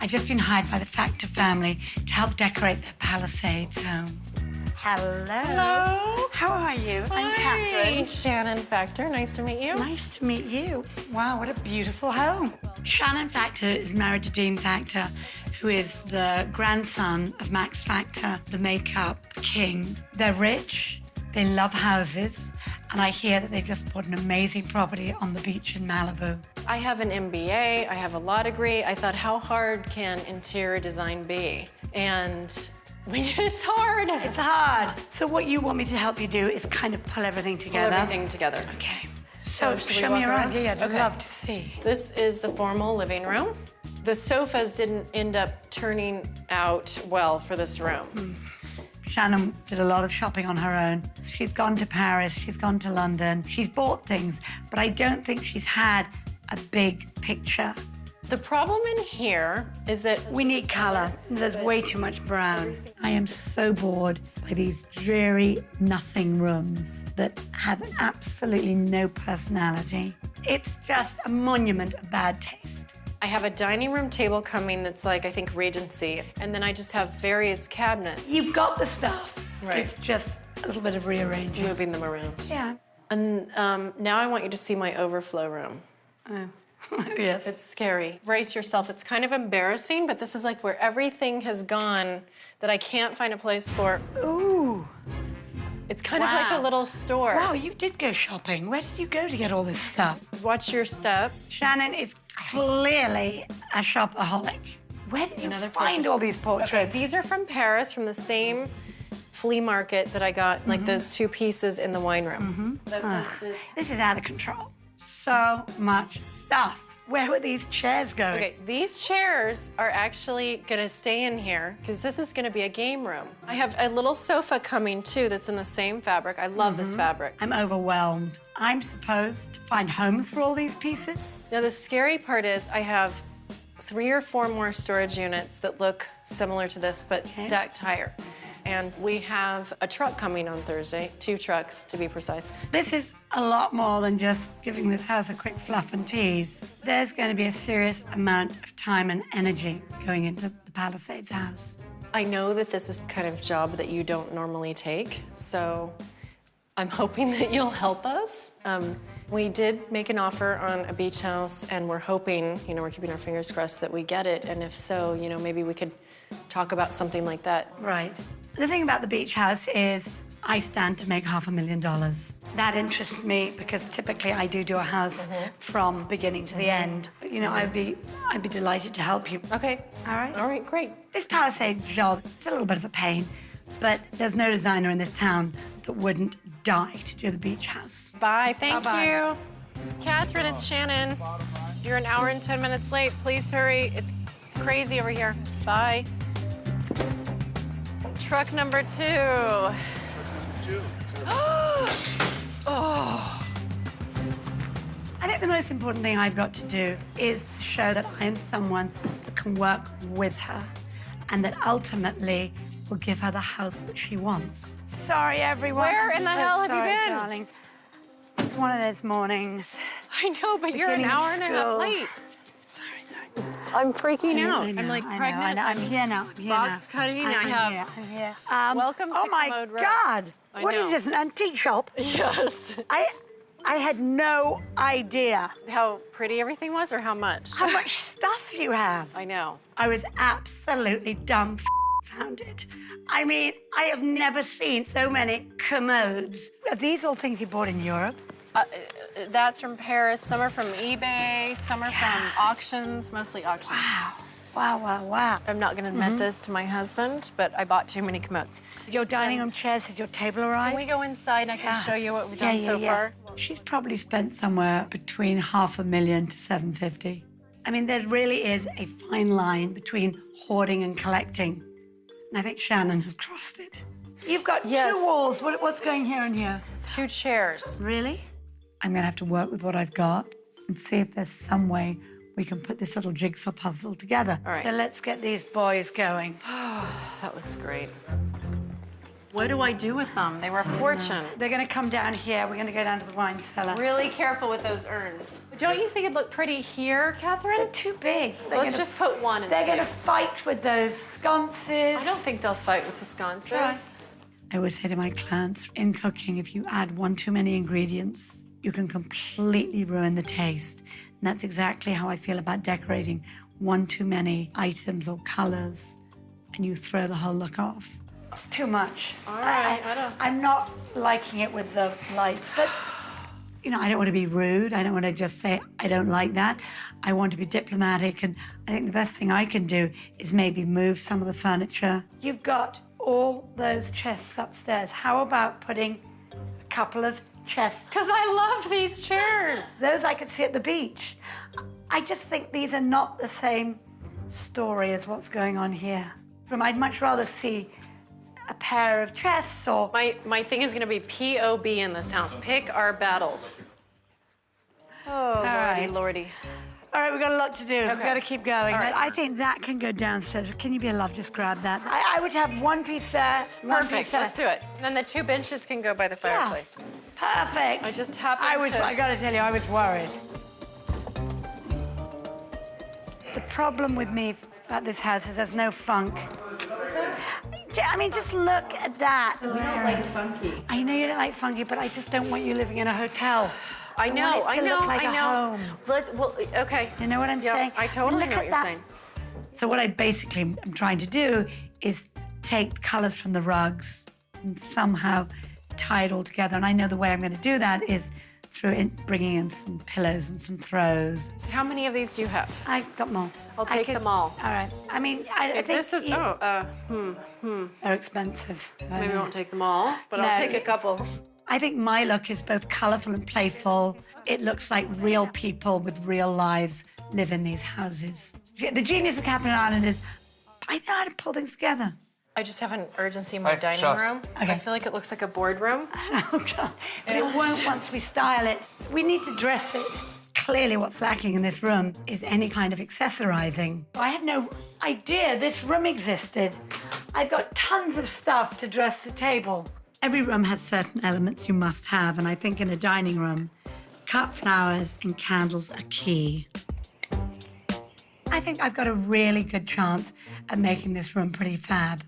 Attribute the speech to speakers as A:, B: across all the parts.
A: I've just been hired by the Factor family to help decorate their Palisades home. Hello.
B: Hello.
A: How are you?
B: Hi.
A: I'm Kathryn.
B: Shannon Factor, nice to meet you.
A: Nice to meet you. Wow, what a beautiful home. Shannon Factor is married to Dean Factor, who is the grandson of Max Factor, the makeup king. They're rich, they love houses, and I hear that they just bought an amazing property on the beach in Malibu.
B: I have an MBA, I have a law degree. I thought, how hard can interior design be? And it's hard.
A: It's hard. So what you want me to help you do is kind of pull everything together.
B: Pull everything together.
A: Okay. So
B: should we
A: show
B: walk
A: me around.
B: around?
A: Yeah, I'd
B: Okay.
A: love to see.
B: This is the formal living room. The sofas didn't end up turning out well for this room.
A: Shannon did a lot of shopping on her own. She's gone to Paris, she's gone to London, she's bought things, but I don't think she's had a big picture.
B: The problem in here is that
A: We need color. There's way too much brown. I am so bored by these dreary nothing rooms that have absolutely no personality. It's just a monument of bad taste.
B: I have a dining room table coming that's like, I think, Regency, and then I just have various cabinets.
A: You've got the stuff.
B: Right.
A: It's just a little bit of rearranging.
B: Moving them around.
A: Yeah.
B: And now I want you to see my overflow room.
A: Oh. Yes.
B: It's scary. Brace yourself. It's kind of embarrassing, but this is like where everything has gone that I can't find a place for.
A: Ooh.
B: It's kind of like a little store.
A: Wow, you did go shopping. Where did you go to get all this stuff?
B: Watch your step.
A: Shannon is clearly a shopaholic. Where did you find all these portraits?
B: Okay, these are from Paris, from the same flea market that I got, like those two pieces in the wine room.
A: This is out of control. So much stuff. Where were these chairs going?
B: Okay, these chairs are actually gonna stay in here because this is gonna be a game room. I have a little sofa coming too that's in the same fabric. I love this fabric.
A: I'm overwhelmed. I'm supposed to find homes for all these pieces?
B: Now the scary part is I have 3 or 4 more storage units that look similar to this but stacked higher. And we have a truck coming on Thursday, 2 trucks to be precise.
A: This is a lot more than just giving this house a quick fluff and tease. There's going to be a serious amount of time and energy going into the Palisades house.
B: I know that this is kind of job that you don't normally take, so I'm hoping that you'll help us. We did make an offer on a beach house, and we're hoping, you know, we're keeping our fingers crossed that we get it, and if so, you know, maybe we could talk about something like that.
A: Right. The thing about the beach house is I stand to make $500,000. That interests me because typically I do a house from beginning to the end. But, you know, I'd be delighted to help you.
B: Okay.
A: All right?
B: All right, great.
A: This Palisades job is a little bit of a pain, but there's no designer in this town that wouldn't die to do the beach house.
B: Bye, thank
A: Bye-bye.
B: you. Kathryn, it's Shannon. You're an hour and 10 minutes late. Please hurry. It's crazy over here. Bye. Truck number 2. Oh.
A: I think the most important thing I've got to do is to show that I am someone that can work with her and that ultimately will give her the house that she wants. Sorry, everyone.
B: Where
A: I'm
B: in the
A: so
B: hell have you
A: sorry,
B: been?
A: Darling. It's one of those mornings.
B: I know, but you're an
A: Beginning of
B: hour and a half
A: school.
B: late.
A: Sorry.
B: I'm freaking
A: I
B: out.
A: know,
B: I'm like
A: I know,
B: pregnant.
A: I know. I'm here now. I'm here
B: Box
A: now.
B: cutting,
A: I'm
B: I
A: here.
B: have-
A: I'm here.
B: Welcome to
A: Oh my
B: Commode Road.
A: God!
B: I
A: What is
B: know.
A: this? An antique shop?
B: Yes.
A: I had no idea
B: How pretty everything was, or how much?
A: how much stuff you have.
B: I know.
A: I was absolutely dumbfounded. I mean, I have never seen so many commodes. Are these all things you bought in Europe?
B: That's from Paris. Some are from eBay. Some are from auctions, mostly auctions.
A: Wow.
B: I'm not going to admit this to my husband, but I bought too many commodes.
A: Your dining room chairs, has your table arrived?
B: Can we go inside and I can show you what we've done so far?
A: She's probably spent somewhere between $500,000 to $750,000. I mean, there really is a fine line between hoarding and collecting. And I think Shannon has crossed it. You've got 2 walls. What's going here and here?
B: 2 chairs.
A: Really? I'm gonna have to work with what I've got and see if there's some way we can put this little jigsaw puzzle together.
B: All right.
A: So let's get these boys going.
B: That looks great. What do I do with them? They were a fortune.
A: They're gonna come down here. We're gonna go down to the wine cellar.
B: Really careful with those urns. Don't you think it'd look pretty here, Kathryn?
A: They're too big.
B: Let's just put one and
A: They're
B: see.
A: gonna fight with those sconces.
B: I don't think they'll fight with the sconces.
A: Try. I always say to my clients, in cooking, if you add one too many ingredients, you can completely ruin the taste. And that's exactly how I feel about decorating. One too many items or colors, and you throw the whole look off. It's too much.
B: All right,
A: I'm not liking it with the lights, but you know, I don't want to be rude. I don't want to just say, I don't like that. I want to be diplomatic, and I think the best thing I can do is maybe move some of the furniture. You've got all those chests upstairs. How about putting a couple of chests?
B: Because I love these chairs.
A: Those I could see at the beach. I just think these are not the same story as what's going on here. I'd much rather see a pair of chests or...
B: My thing is gonna be POB in this house. Pick our battles. Oh, lordy,
A: right.
B: lordy.
A: All right, we've got a lot to do.
B: Okay.
A: We've got to keep going.
B: All right.
A: I think that can go downstairs. Can you be a love, just grab that? I would have one piece there, one piece
B: Perfect,
A: there.
B: let's do it. And then the 2 benches can go by the fireplace.
A: Perfect.
B: I just happened
A: I got to tell you, I was worried. The problem with me at this house is there's no funk. I mean, just look at that.
B: We don't like funky.
A: I know you don't like funky, but I just don't want you living in a hotel.
B: I know,
A: want it to look like
B: I
A: a
B: know.
A: home.
B: Well, okay.
A: You know what I'm
B: Yeah,
A: saying?
B: I totally
A: Look
B: know
A: at
B: what you're
A: that.
B: saying.
A: So what I basically am trying to do is take the colors from the rugs and somehow tie it all together. And I know the way I'm going to do that is through bringing in some pillows and some throws.
B: How many of these do you have?
A: I got them all.
B: I'll take them all.
A: All right. I mean, I think
B: This is,
A: they're expensive.
B: Maybe I won't take them all, but I'll take a couple.
A: I think my look is both colorful and playful. It looks like real people with real lives live in these houses. The genius of Kathryn Ireland is I know how to pull things together.
B: I just have an urgency in my
C: Hey,
B: dining
C: Shaz.
B: room.
A: Okay.
B: I feel like it looks like a boardroom.
A: Oh, God. But it won't once we style it. We need to dress it. Clearly what's lacking in this room is any kind of accessorizing. I had no idea this room existed. I've got tons of stuff to dress the table. Every room has certain elements you must have, and I think in a dining room, cut flowers and candles are key. I think I've got a really good chance at making this room pretty fab.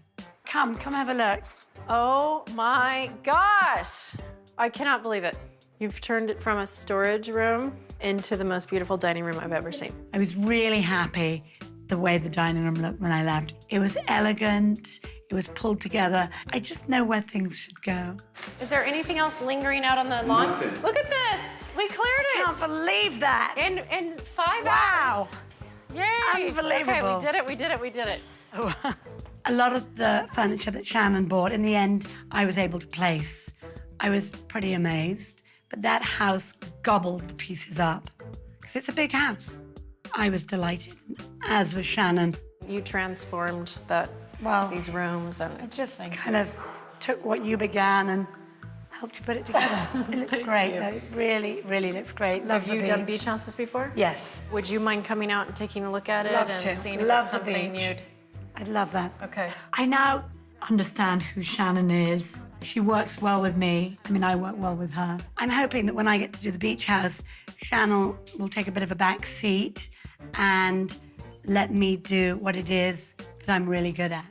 A: Come have a look.
B: Oh my gosh! I cannot believe it. You've turned it from a storage room into the most beautiful dining room I've ever seen.
A: I was really happy the way the dining room looked when I left. It was elegant, it was pulled together. I just know where things should go.
B: Is there anything else lingering out on the lawn?
C: Nothing.
B: Look at this! We cleared
A: I
B: it!
A: can't believe that.
B: In 5
A: Wow.
B: hours. Yay!
A: Unbelievable.
B: Okay, we did it, we did it, we did it.
A: A lot of the furniture that Shannon bought, in the end, I was able to place. I was pretty amazed, but that house gobbled the pieces up because it's a big house. I was delighted, as was Shannon.
B: You transformed these rooms and
A: I just kind of took what you began and helped you put it together. It looks great, though. It really, really looks great. Love
B: Have you
A: the
B: done beach houses before?
A: Yes.
B: Would you mind coming out and taking a look at it
A: Love
B: and
A: to.
B: seeing if
A: Love
B: it's
A: the
B: something
A: beach.
B: you'd...
A: I'd love that.
B: Okay.
A: I now understand who Shannon is. She works well with me. I mean, I work well with her. I'm hoping that when I get to do the beach house, Shannon will take a bit of a back seat and let me do what it is that I'm really good at.